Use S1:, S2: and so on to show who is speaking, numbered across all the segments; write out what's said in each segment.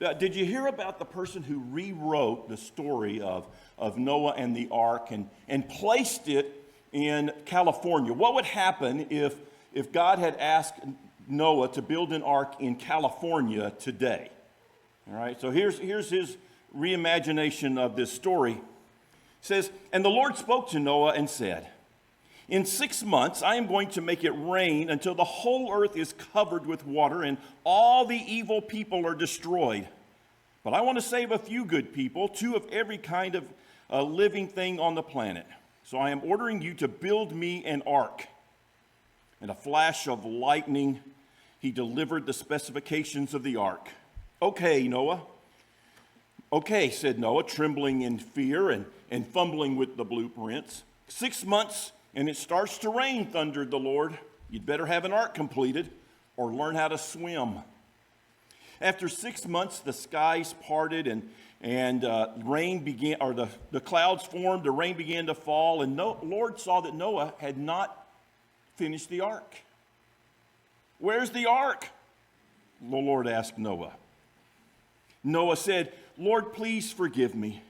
S1: Did you hear about the person who rewrote the story of Noah and the ark and placed it in California? What would happen if God had asked Noah to build an ark in California today? All right, so here's his reimagination of this story. It says, "And the Lord spoke to Noah and said, 'In 6 months I am going to make it rain until the whole earth is covered with water and all the evil people are destroyed. But I want to save a few good people, 2 of every kind of living thing on the planet. So I am ordering you to build me an ark.' In a flash of lightning, he delivered the specifications of the ark. 'Okay, Noah.' 'Okay,' said Noah, trembling in fear and fumbling with the blueprints. 6 months and it starts to rain,' thundered the Lord. 'You'd better have an ark completed or learn how to swim.' After 6 months, the skies parted and rain began, or the clouds formed, the rain began to fall, and the Lord saw that Noah had not finished the ark. 'Where's the ark?' the Lord asked Noah. Noah said, 'Lord, please forgive me.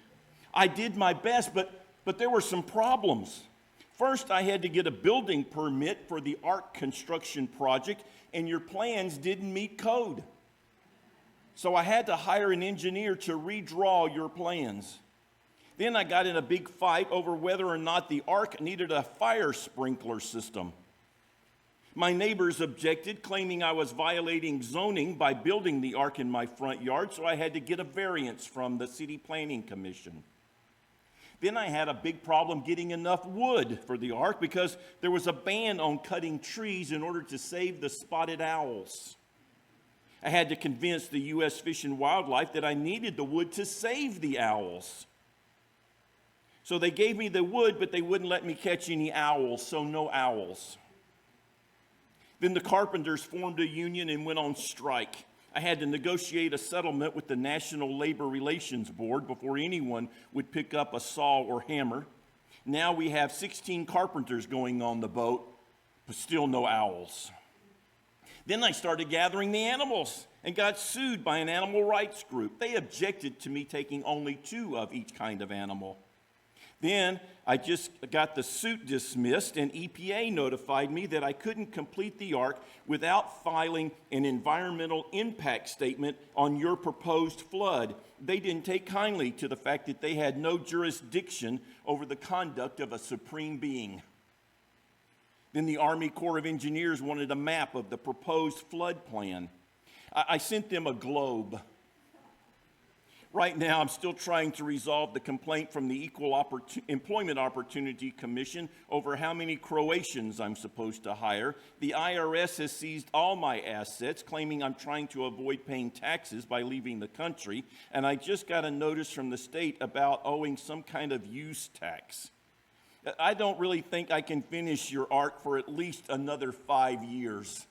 S1: I did my best, but there were some problems. First, I had to get a building permit for the ark construction project, and your plans didn't meet code. So I had to hire an engineer to redraw your plans. Then I got in a big fight over whether or not the ark needed a fire sprinkler system. My neighbors objected, claiming I was violating zoning by building the ark in my front yard, so I had to get a variance from the City Planning Commission. Then I had a big problem getting enough wood for the ark because there was a ban on cutting trees in order to save the spotted owls. I had to convince the U.S. Fish and Wildlife that I needed the wood to save the owls. So they gave me the wood, but they wouldn't let me catch any owls, so no owls. Then the carpenters formed a union and went on strike. I had to negotiate a settlement with the National Labor Relations Board before anyone would pick up a saw or hammer. Now we have 16 carpenters going on the boat, but still no owls. Then I started gathering the animals and got sued by an animal rights group. They objected to me taking only 2 of each kind of animal. Then I just got the suit dismissed, and EPA notified me that I couldn't complete the ark without filing an environmental impact statement on your proposed flood. They didn't take kindly to the fact that they had no jurisdiction over the conduct of a supreme being. Then the Army Corps of Engineers wanted a map of the proposed flood plan. I sent them a globe. Right now, I'm still trying to resolve the complaint from the Employment Opportunity Commission over how many Croatians I'm supposed to hire. The IRS has seized all my assets, claiming I'm trying to avoid paying taxes by leaving the country. And I just got a notice from the state about owing some kind of use tax. I don't really think I can finish your ark for at least another 5 years.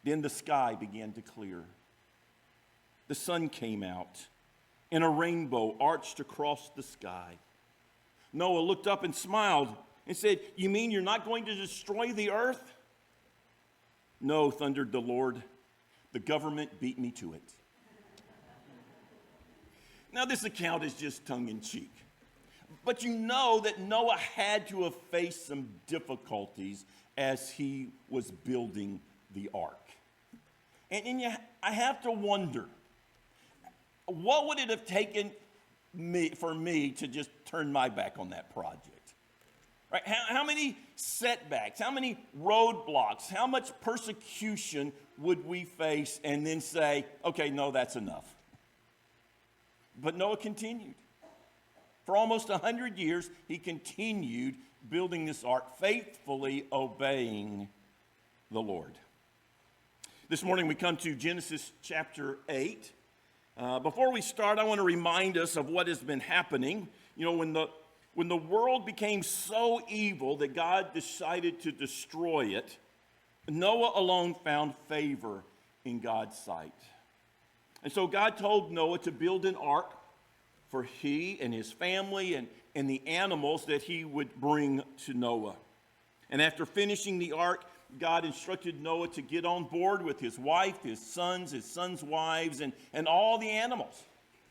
S1: Then the sky began to clear. The sun came out, and a rainbow arched across the sky. Noah looked up and smiled and said, "You mean you're not going to destroy the earth?" "No," thundered the Lord. "The government beat me to it." Now, this account is just tongue-in-cheek. But you know that Noah had to have faced some difficulties as he was building the ark. I have to wonder, what would it have taken for me to just turn my back on that project? Right? How many setbacks, how many roadblocks, how much persecution would we face and then say, okay, no, that's enough? But Noah continued. For almost 100 years, he continued building this ark, faithfully obeying the Lord. This morning we come to Genesis chapter 8. Before we start, I want to remind us of what has been happening. You know, when the world became so evil that God decided to destroy it, Noah alone found favor in God's sight. And so God told Noah to build an ark for he and his family and the animals that he would bring to Noah. And after finishing the ark, God instructed Noah to get on board with his wife, his sons' wives, and all the animals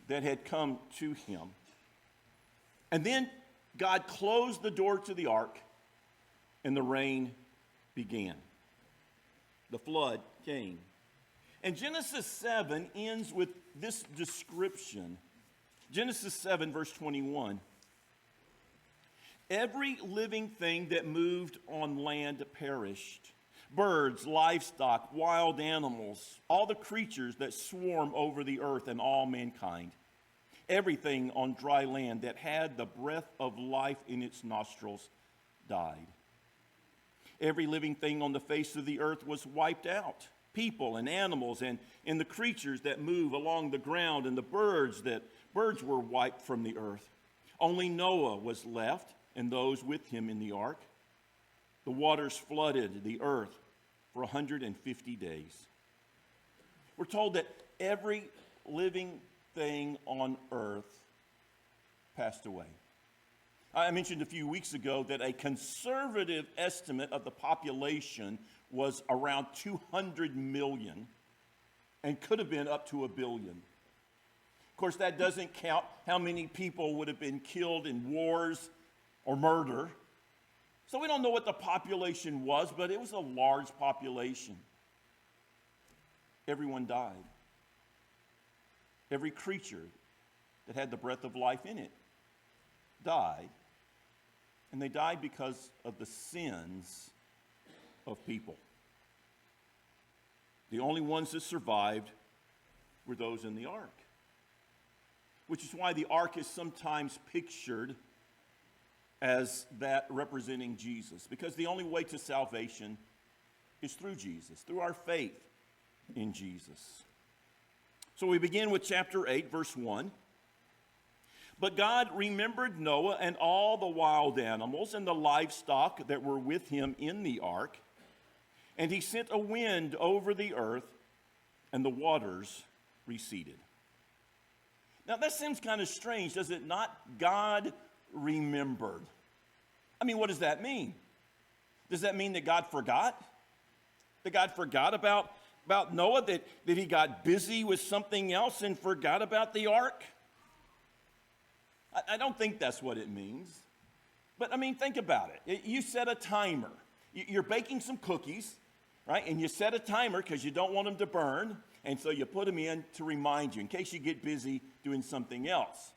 S1: that had come to him. And then God closed the door to the ark, and the rain began. The flood came. And Genesis 7 ends with this description. Genesis 7, verse 21. Every living thing that moved on land perished. Birds, livestock, wild animals, all the creatures that swarm over the earth, and all mankind. Everything on dry land that had the breath of life in its nostrils died. Every living thing on the face of the earth was wiped out. People and animals and the creatures that move along the ground, and the birds were wiped from the earth. Only Noah was left, and those with him in the ark. The waters flooded the earth for 150 days. We're told that every living thing on earth passed away. I mentioned a few weeks ago that a conservative estimate of the population was around 200 million and could have been up to 1 billion. Of course, that doesn't count how many people would have been killed in wars or murder. So we don't know what the population was, but it was a large population. Everyone died. Every creature that had the breath of life in it died. And they died because of the sins of people. The only ones that survived were those in the ark. Which is why the ark is sometimes pictured as that representing Jesus. Because the only way to salvation is through Jesus, through our faith in Jesus. So we begin with chapter 8, verse 1. But God remembered Noah and all the wild animals and the livestock that were with him in the ark. And he sent a wind over the earth, and the waters receded. Now that seems kind of strange, does it not? God remembered. I mean, what does that mean? Does that mean that God forgot? That God forgot about Noah? That he got busy with something else and forgot about the ark? I don't think that's what it means. But I mean, think about it. You set a timer. You're baking some cookies, right? And you set a timer because you don't want them to burn. And so you put them in to remind you in case you get busy doing something else.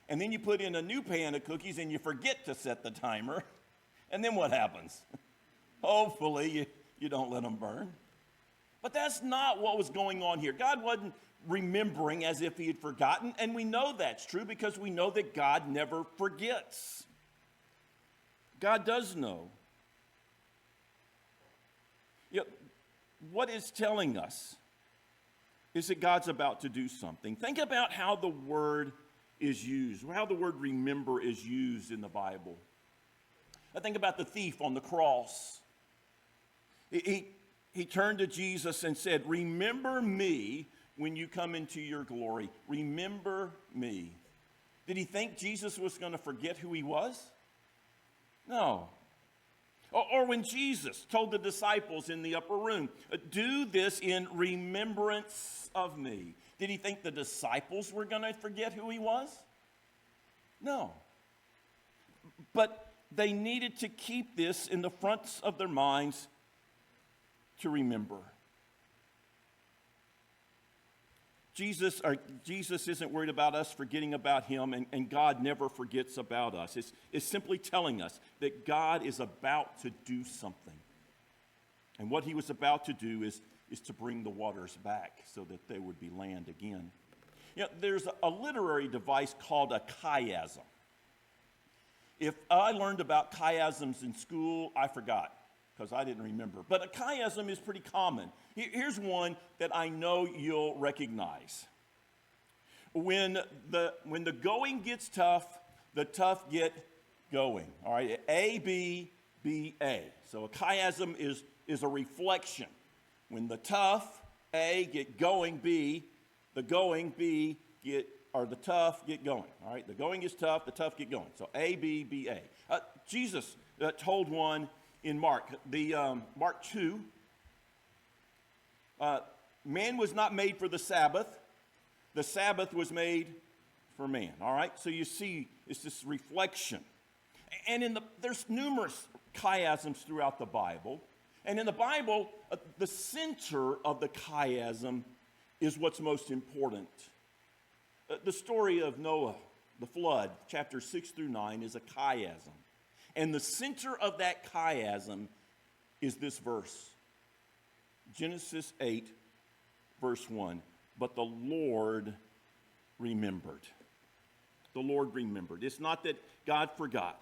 S1: And then you put in a new pan of cookies and you forget to set the timer. And then what happens? Hopefully you don't let them burn. But that's not what was going on here. God wasn't remembering as if he had forgotten. And we know that's true because we know that God never forgets. God does know. What it's telling us is that God's about to do something. Think about how the word is used, how the word remember is used in the Bible. I think about the thief on the cross. He turned to Jesus and said, "Remember me when you come into your glory. Remember me." Did he think Jesus was going to forget who he was? No. Or when Jesus told the disciples in the upper room, "Do this in remembrance of me." Did he think the disciples were going to forget who he was? No. But they needed to keep this in the fronts of their minds to remember. Jesus isn't worried about us forgetting about him, and God never forgets about us. It's simply telling us that God is about to do something. And what he was about to do is to bring the waters back so that they would be land again. There's a literary device called a chiasm. If I learned about chiasms in school, I forgot because I didn't remember. But a chiasm is pretty common. Here's one that I know you'll recognize. When the going gets tough, the tough get going. All right, A, B, B, A. So a chiasm is a reflection. When the tough, A, get going, B, the going, B, the tough get going. All right, the going is tough, the tough get going. So A, B, B, A. Jesus told one in Mark. Mark 2, man was not made for the Sabbath. The Sabbath was made for man. All right? So you see, it's this reflection. And there's numerous chiasms throughout the Bible. And in the Bible, the center of the chiasm is what's most important. The story of Noah, the flood, chapters 6 through 9, is a chiasm. And the center of that chiasm is this verse. Genesis 8, verse 1. But the Lord remembered. The Lord remembered. It's not that God forgot,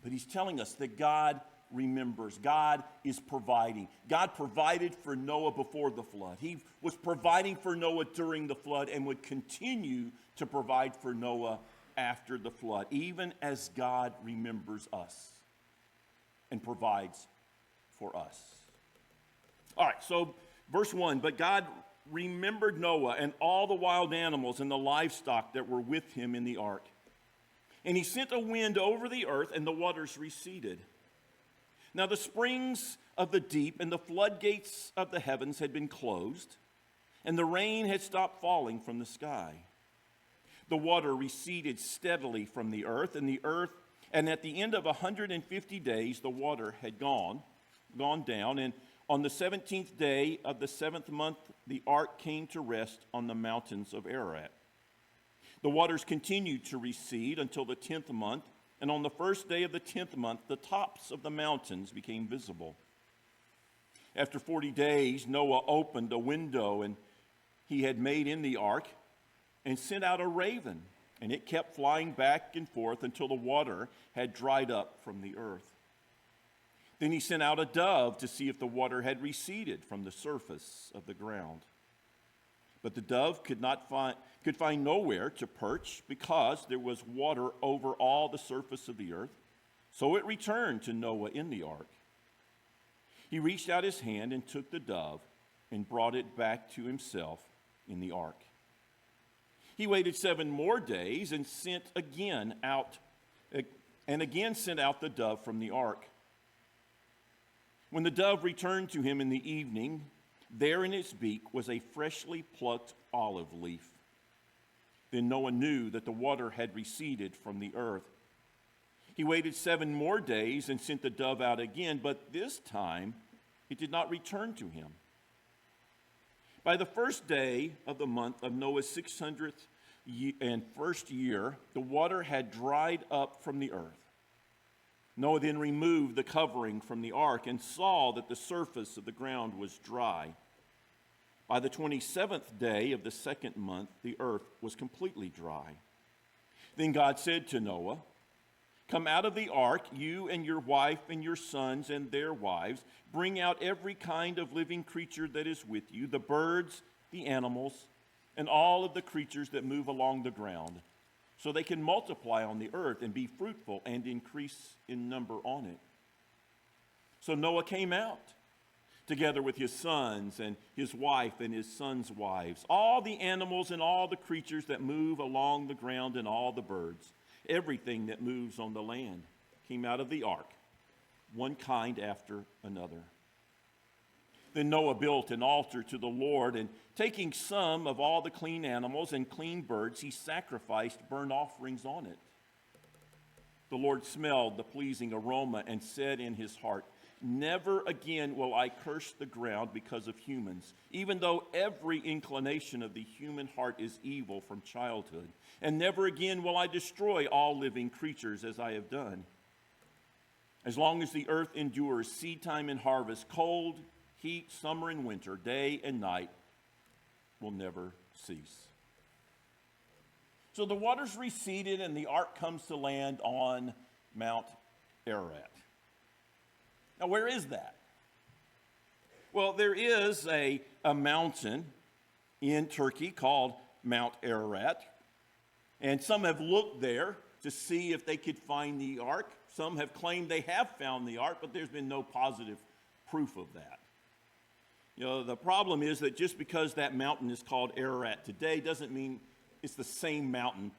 S1: but he's telling us that God remembers. God is providing. God provided for Noah before the flood. He was providing for Noah during the flood and would continue to provide for Noah after the flood, even as God remembers us and provides for us. All right, so verse 1, but God remembered Noah and all the wild animals and the livestock that were with him in the ark. And he sent a wind over the earth, and the waters receded. Now the springs of the deep and the floodgates of the heavens had been closed, and the rain had stopped falling from the sky. The water receded steadily from the earth, and at the end of 150 days, the water had gone down, and on the 17th day of the 7th month, the ark came to rest on the mountains of Ararat. The waters continued to recede until the 10th month, and on the first day of the 10th month, the tops of the mountains became visible. After 40 days, Noah opened a window and he had made in the ark and sent out a raven, and it kept flying back and forth until the water had dried up from the earth. Then he sent out a dove to see if the water had receded from the surface of the ground. But the dove could find nowhere to perch because there was water over all the surface of the earth. So it returned to Noah in the ark. He reached out his hand and took the dove and brought it back to himself in the ark. He waited 7 more days and sent out the dove from the ark. When the dove returned to him in the evening, there in its beak was a freshly plucked olive leaf. Then Noah knew that the water had receded from the earth. He waited 7 more days and sent the dove out again, but this time it did not return to him. By the first day of the month of Noah's 600th and first year, the water had dried up from the earth. Noah then removed the covering from the ark and saw that the surface of the ground was dry. By the 27th day of the 2nd month, the earth was completely dry. Then God said to Noah, "Come out of the ark, you and your wife and your sons and their wives. Bring out every kind of living creature that is with you, the birds, the animals, and all of the creatures that move along the ground, so they can multiply on the earth and be fruitful and increase in number on it." So Noah came out, together with his sons and his wife and his sons' wives, all the animals and all the creatures that move along the ground and all the birds. Everything that moves on the land came out of the ark, one kind after another. Then Noah built an altar to the Lord, and taking some of all the clean animals and clean birds, he sacrificed burnt offerings on it. The Lord smelled the pleasing aroma and said in his heart, "Never again will I curse the ground because of humans, even though every inclination of the human heart is evil from childhood. And never again will I destroy all living creatures as I have done. As long as the earth endures, seed time and harvest, cold, heat, summer and winter, day and night will never cease." So the waters receded and the ark comes to land on Mount Ararat. Now, where is that? Well, there is a mountain in Turkey called Mount Ararat. And some have looked there to see if they could find the ark. Some have claimed they have found the ark, but there's been no positive proof of that. You know, the problem is that just because that mountain is called Ararat today doesn't mean it's the same mountain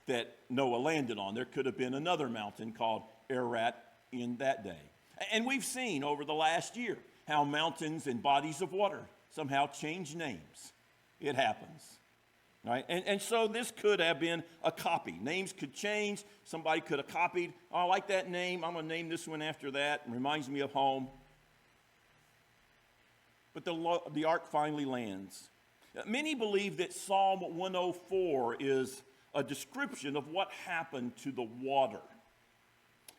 S1: that Noah landed on. There could have been another mountain called Ararat in that day. And we've seen over the last year how mountains and bodies of water somehow change names. It happens. Right? And so this could have been a copy. Names could change. Somebody could have copied. Oh, I like that name. I'm going to name this one after that. It reminds me of home. But the ark finally lands. Many believe that Psalm 104 is a description of what happened to the water.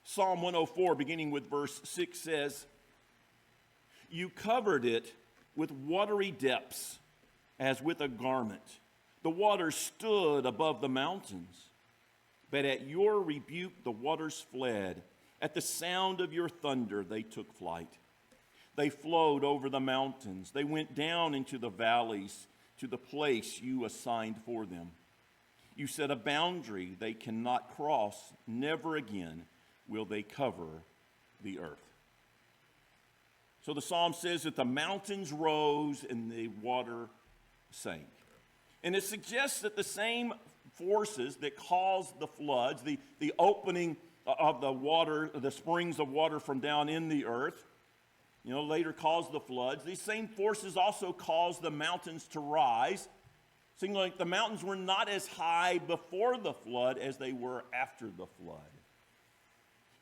S1: Psalm 104, beginning with verse 6, says, "You covered it with watery depths as with a garment. The waters stood above the mountains. But at your rebuke the waters fled. At the sound of your thunder they took flight. They flowed over the mountains. They went down into the valleys to the place you assigned for them. You set a boundary they cannot cross. Never again will they cover the earth." So the psalm says that the mountains rose and the water sank. And it suggests that the same forces that caused the floods, the opening of the water, the springs of water from down in the earth, later caused the floods. These same forces also caused the mountains to rise. Seemed like the mountains were not as high before the flood as they were after the flood,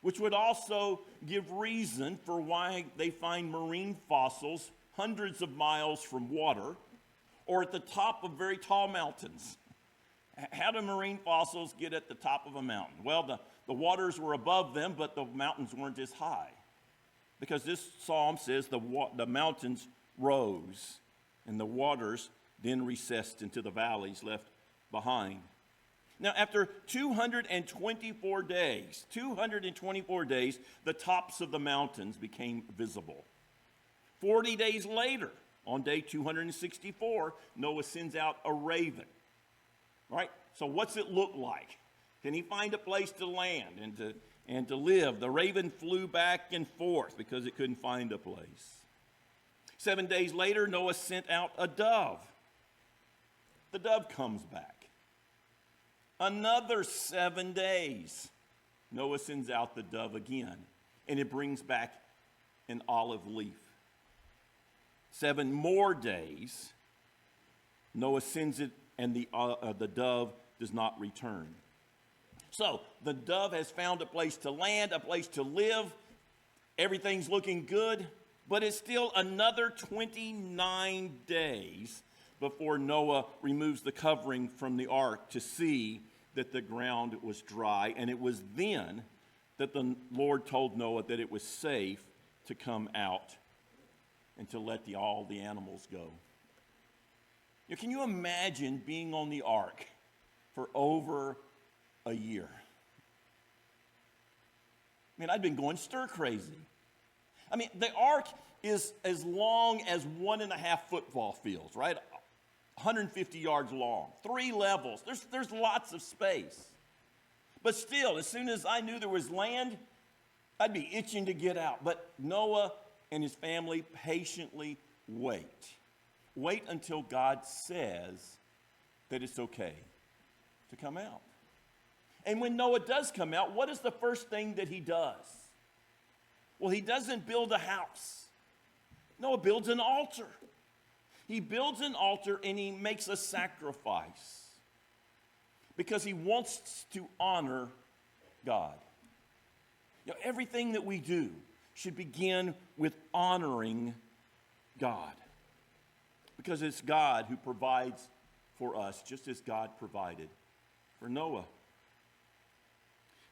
S1: which would also give reason for why they find marine fossils hundreds of miles from water or at the top of very tall mountains. How do marine fossils get at the top of a mountain? Well, the waters were above them, but the mountains weren't as high. Because this psalm says the mountains rose, and the waters then recessed into the valleys left behind. Now, after 224 days, the tops of the mountains became visible. 40 days later, on day 264, Noah sends out a raven. Right? So what's it look like? Can he find a place to land and to live? The raven flew back and forth because it couldn't find a place. 7 days later, Noah sent out a dove. The dove comes back. Another 7 days, Noah sends out the dove again, and it brings back an olive leaf. 7 more days, Noah sends it, and the dove does not return. So the dove has found a place to land, a place to live. Everything's looking good, but it's still another 29 days before Noah removes the covering from the ark to see that the ground was dry. And it was then that the Lord told Noah that it was safe to come out and to let all the animals go. Can you imagine being on the ark for over a year? I'd been going stir crazy. The ark is as long as 1.5 football fields, right? 150 yards long, 3 levels. There's lots of space. But still, as soon as I knew there was land, I'd be itching to get out. But Noah and his family patiently wait. Wait until God says that it's okay to come out. And when Noah does come out, what is the first thing that he does? Well, he doesn't build a house. Noah builds an altar. He builds an altar and he makes a sacrifice because he wants to honor God. Everything that we do should begin with honoring God, because it's God who provides for us, just as God provided for Noah.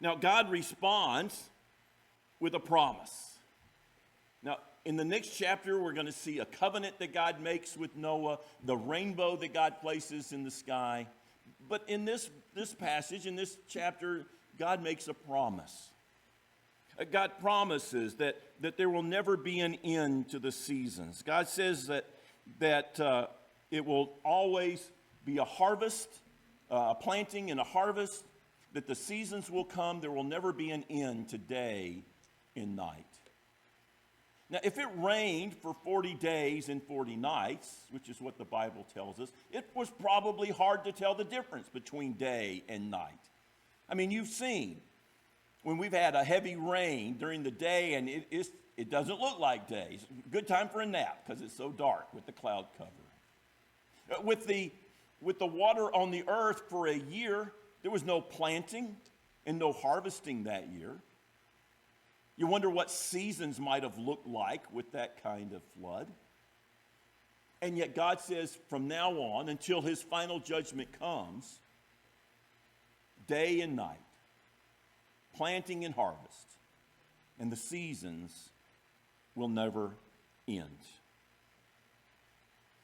S1: Now, God responds with a promise. Now, in the next chapter, we're going to see a covenant that God makes with Noah, the rainbow that God places in the sky. But in this passage, in this chapter, God makes a promise. God promises that there will never be an end to the seasons. God says that it will always be a harvest, a planting and a harvest, that the seasons will come. There will never be an end to day and night. Now, if it rained for 40 days and 40 nights, which is what the Bible tells us, it was probably hard to tell the difference between day and night. You've seen when we've had a heavy rain during the day and it doesn't look like day. It's a good time for a nap because it's so dark with the cloud cover. With the water on the earth for a year, there was no planting and no harvesting that year. You wonder what seasons might have looked like with that kind of flood. And yet God says from now on, until his final judgment comes, day and night, planting and harvest, and the seasons will never end.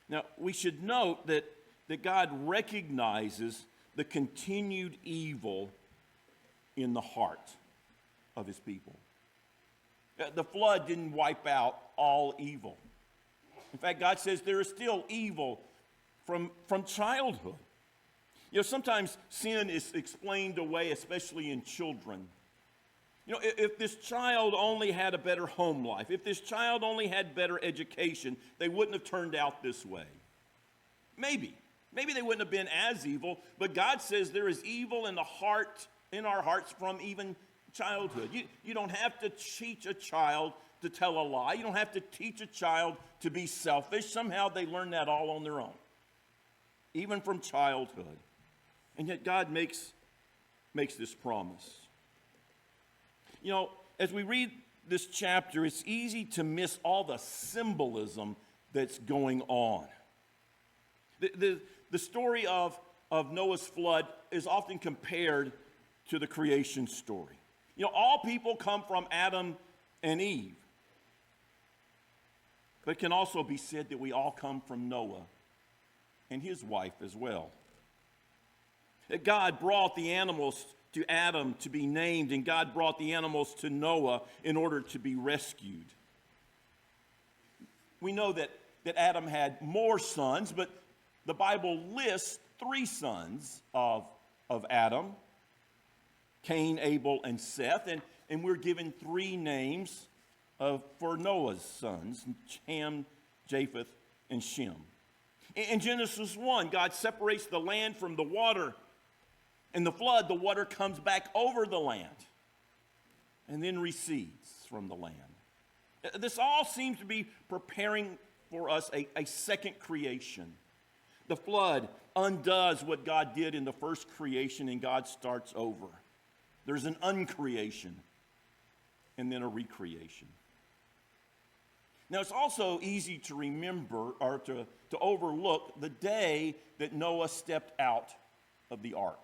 S1: Now, we should note that God recognizes the continued evil in the heart of his people. The flood didn't wipe out all evil. In fact, God says there is still evil from childhood. Sometimes sin is explained away, especially in children. If this child only had a better home life, if this child only had better education, they wouldn't have turned out this way. Maybe they wouldn't have been as evil, but God says there is evil in our hearts from even childhood. You don't have to teach a child to tell a lie. You don't have to teach a child to be selfish. Somehow they learn that all on their own, even from childhood. And yet God makes this promise. As we read this chapter, it's easy to miss all the symbolism that's going on. The story of Noah's flood is often compared to the creation story. All people come from Adam and Eve. But it can also be said that we all come from Noah and his wife as well. That God brought the animals to Adam to be named, and God brought the animals to Noah in order to be rescued. We know that Adam had more sons, but the Bible lists 3 sons of Adam: Cain, Abel, and Seth, and we're given 3 names for Noah's sons: Ham, Japheth, and Shem. In Genesis 1, God separates the land from the water. In the flood, the water comes back over the land and then recedes from the land. This all seems to be preparing for us a second creation. The flood undoes what God did in the first creation, and God starts over. There's an uncreation and then a recreation. Now, it's also easy to remember or to overlook the day that Noah stepped out of the ark.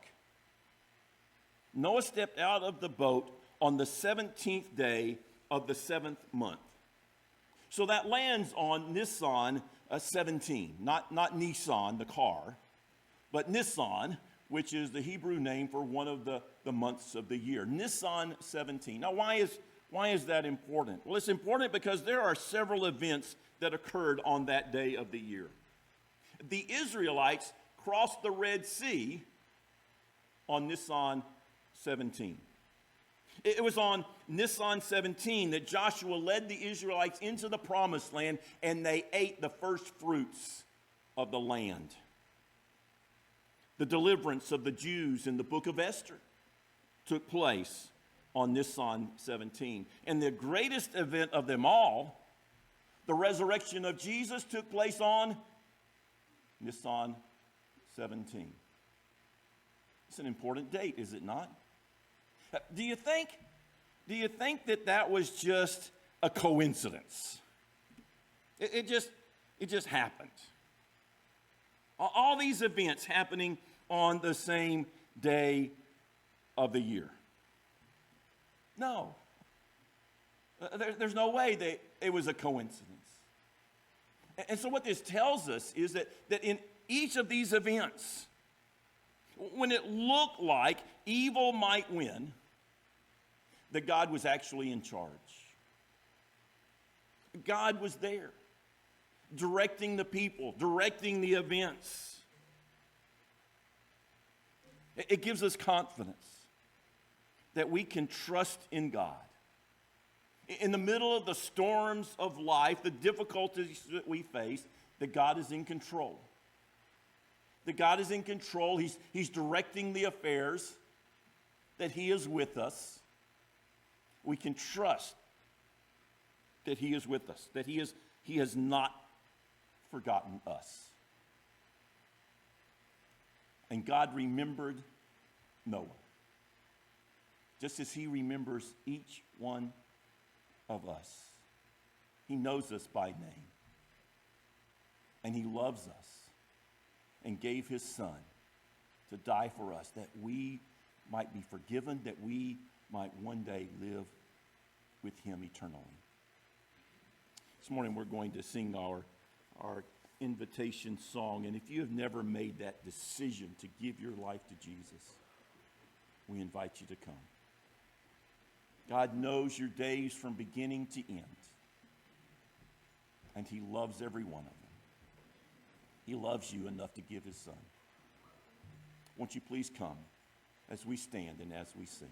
S1: Noah stepped out of the boat on the 17th day of the 7th month. So that lands on Nisan 17, not Nissan, the car, but Nisan, which is the Hebrew name for one of the months of the year. Nisan 17. Now, why is that important? Well, it's important because there are several events that occurred on that day of the year. The Israelites crossed the Red Sea on Nisan 17. It was on Nisan 17 that Joshua led the Israelites into the promised land, and they ate the first fruits of the land. The deliverance of the Jews in the book of Esther took place on Nisan 17. And the greatest event of them all, the resurrection of Jesus, took place on Nisan 17. It's an important date, is it not? Do you think that was just a coincidence? It just happened. All these events happening on the same day of the year. No. There's no way that it was a coincidence. And so what this tells us is that in each of these events, when it looked like evil might win, that God was actually in charge. God was there, directing the people, directing the events. It gives us confidence that we can trust in God. In the middle of the storms of life, the difficulties that we face, that God is in control. That God is in control. He's directing the affairs, that He is with us. We can trust that he is with us, that he has not forgotten us. And God remembered Noah, just as he remembers each one of us. He knows us by name, and he loves us and gave his son to die for us, that we might be forgiven, that we might one day live with him eternally. This morning we're going to sing our invitation song, and if you have never made that decision to give your life to Jesus, we invite you to come. God knows your days from beginning to end, and he loves every one of them. He loves you enough to give his son. Won't you please come as we stand and as we sing?